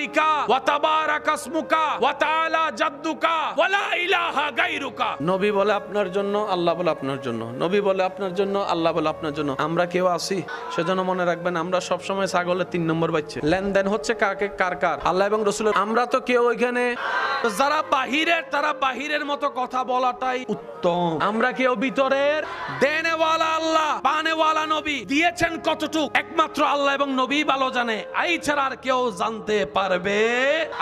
আলাইকা ওয়া তাবারাকা ইসমুকা ওয়া তাআলা জাদ্দুকা ওয়া লা ইলাহা গায়রুকা। নবী বলে আপনার জন্য, আল্লাহ বলে আপনার জন্য। নবী বলে আপনার জন্য, আল্লাহ বলে আপনার জন্য। আমরা কেউ আসি, সেজন্য মনে রাখবেন আমরা সব সময় ছাগলের 3 নম্বর বাচ্চা। লেনদেন হচ্ছে কাকে কার কার, আল্লাহ এবং রাসূলের। আমরা তো কেউ ওইখানে, যারা বাহিরের তারা বাহিরের মতো কথা বলাটাই উত্তম। আমরা কেউ ভিতরের। দেনেওয়ালা আল্লাহ, পানেওয়ালা নবী। দিয়েছেন কতটুক একমাত্র আল্লাহ এবং নবী ভালো জানে, এই ছাড়া আর কেউ জানতে পারবে।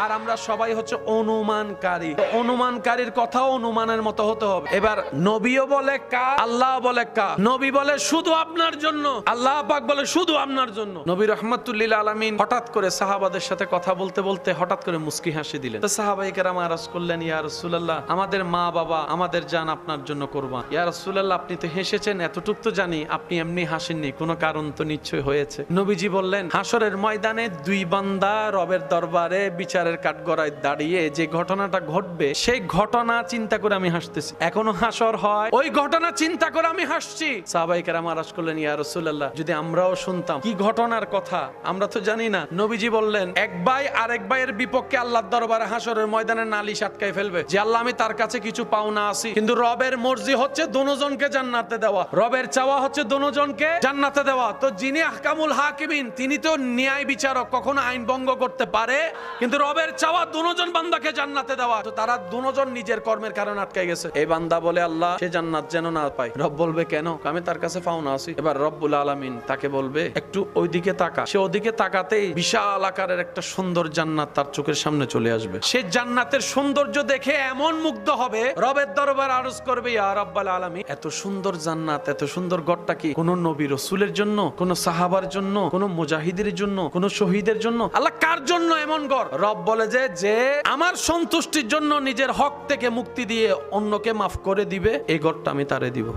আর আমরা সবাই হচ্ছে অনুমানকারী। অনুমানকারীর কথাও অনুমানের মতো হতে হবে। এবার নবীও বলে কা, আল্লাহ বলে কা। নবী বলে শুধু আপনার জন্য, আল্লাহ পাক বলে শুধু আপনার জন্য। নবী রাহমাতুল্লিল আলামিন হঠাৎ করে সাহাবাদের সাথে কথা বলতে বলতে হঠাৎ করে মুস্কি হাসি দিলেন। তো সাহাবায়ে কেরাম আরজ করলেন, ইয়া রাসূলুল্লাহ, আমাদের মা বাবা আমাদের জান আপনার জন্য কুরবান। ইয়া রাসূলুল্লাহ, আপনি তো হেসেছেন, এতটুক তো জানি আপনি এমনি হাসেননি, কোনো কারণ তো নিশ্চয় হয়েছে। নবীজি বললেন, হাসরের ময়দানে 2 বান্দা রবের দরবারে বিচারের কাঠগড়ায় দাঁড়িয়ে যে ঘটনাটা ঘটবে, সেই ঘটনা চিন্তা করে আমি হাসতেছি। এখনো হাসর হয়, ওই ঘটনা চিন্তা করে আমি হাসছি। সাহাবায়ে কেরাম আরজ করলেন, ইয়া রাসূলুল্লাহ, যদি আমরাও শুনতাম কি ঘটনার কথা, আমরা তো জানি না। নবীজি বললেন, এক ভাই আরেক ভাইয়ের বিপক্ষে আল্লাহর দরবারে হাসরের ময়দানে নালিশ আটকায় ফেলবে যে আল্লাহ, আমি তার কাছে কিছু পাওনা আছি, কিন্তু রবের মর্জি হচ্ছে দুজনকে জান্নাতে দেওয়া, রবের চাওয়া হচ্ছে দুজনকে জান্নাতে দেওয়া। তো যিনি আহকামুল হাকিমিন, তিনি তো ন্যায় বিচারক, কখনো আইন ভঙ্গ করতে পারে, কিন্তু রবের চাওয়া দুজন বান্দাকে জান্নাতে দেওয়া। তো তারা দুজন নিজের কর্মের কারণে আটকে গেছে। এই বান্দা বলে, আল্লাহ, সে জান্নাত যেন না পায়। রব বলবে, কেন? আমি তার কাছে পাওনা আছি। এবার রব্বুল আলামিন তাকে বলবে, একটু ওইদিকে তাকা। সে ওদিকে তাকাতেই বিশাল আকারের একটা সুন্দর জান্নাত তার চোখের সামনে চলে আসবে। সে জান্নাতের সৌন্দর্য দেখে এমন মুগ্ধ হবে, রবের দরবার আরজ করবে, ইয়া রাব্বাল আলামিন, এত সুন্দর জান্নাত, এত সুন্দর ঘরটা কি কোন নবী রাসূলের জন্য, কোন সাহাবার জন্য, কোন মুজাহিদের জন্য, কোন শহীদের জন্য? আল্লাহ, কার জন্য এমন ঘর? রব বলে যে আমার সন্তুষ্টির জন্য নিজের হক থেকে মুক্তি দিয়ে অন্যকে মাফ করে দিবে, এই ঘরটা আমি তারে দিব।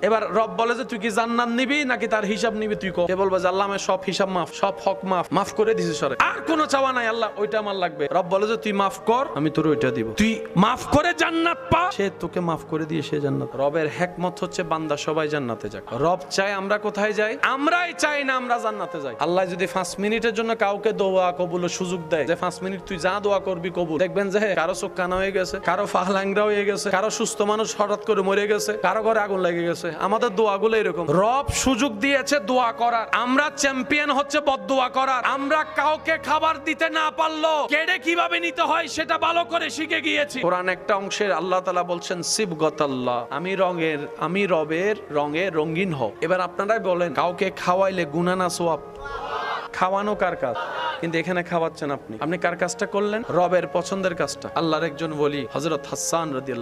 এবার রব বলে যে তুই কি জান্নাত নিবি নাকি তার হিসাব নিবি? তুই কর। কে বলবে যে আল্লাহ, আমার সব হিসাব মাফ, সব হক মাফ করে দিছি, সরে আর কোনো চাওয়া নাই, আল্লাহ ওইটা আমার লাগবে। রব বলে যে তুই মাফ কর, আমি তোর ওইটা দিব। তুই মাফ করে জান্নাত পা, সে তোকে মাফ করে দিয়ে সে জান্নাত। রবের হিকমত হচ্ছে বান্দা সবাই জান্নাতে যাক। রব চায় আমরা কোথায় যাই? আমরাই চাই না আমরা জান্নাতে যাই। আল্লাহ যদি 5 মিনিটের জন্য কাউকে দোয়া কবুলের সুযোগ দেয়, যে 5 মিনিট তুই যা দোয়া করবি কবুল, দেখবেন যে কারো চোখ কানা হয়ে গেছে, কারো পা ল্যাংড়া হয়ে গেছে, কারো সুস্থ মানুষ হঠাৎ করে মরে গেছে, কারো ঘরে আগুন লেগে গেছে। আমাদের দোয়াগুলো এরকম। রব সুযোগ দিয়েছে দোয়া করার, আমরা চ্যাম্পিয়ন হচ্ছে বদদোয়া করার। আমরা কাউকে খাবার দিতে না পারলো কেড়ে কিভাবে নিতে হয় সেটা ভালো করে শিখে গিয়েছি। কোরআন একটা অংশের আল্লাহ তাআলা বলছেন, সিবগাতাল্লাহ, আমি রবের রঙে রঙিন হও। এবার আপনারাই বলেন, কাউকে খাওয়াইলে গুনাহ না সওয়াব? খাওয়ানো কার কাজ? কিন্তু এখানে খাওয়াচ্ছেন আপনি কার কাজটা করলেন? রবের পছন্দের কাজটা। আল্লাহর একজন ওলি হযরত হাসান রাদিয়াল্লাহু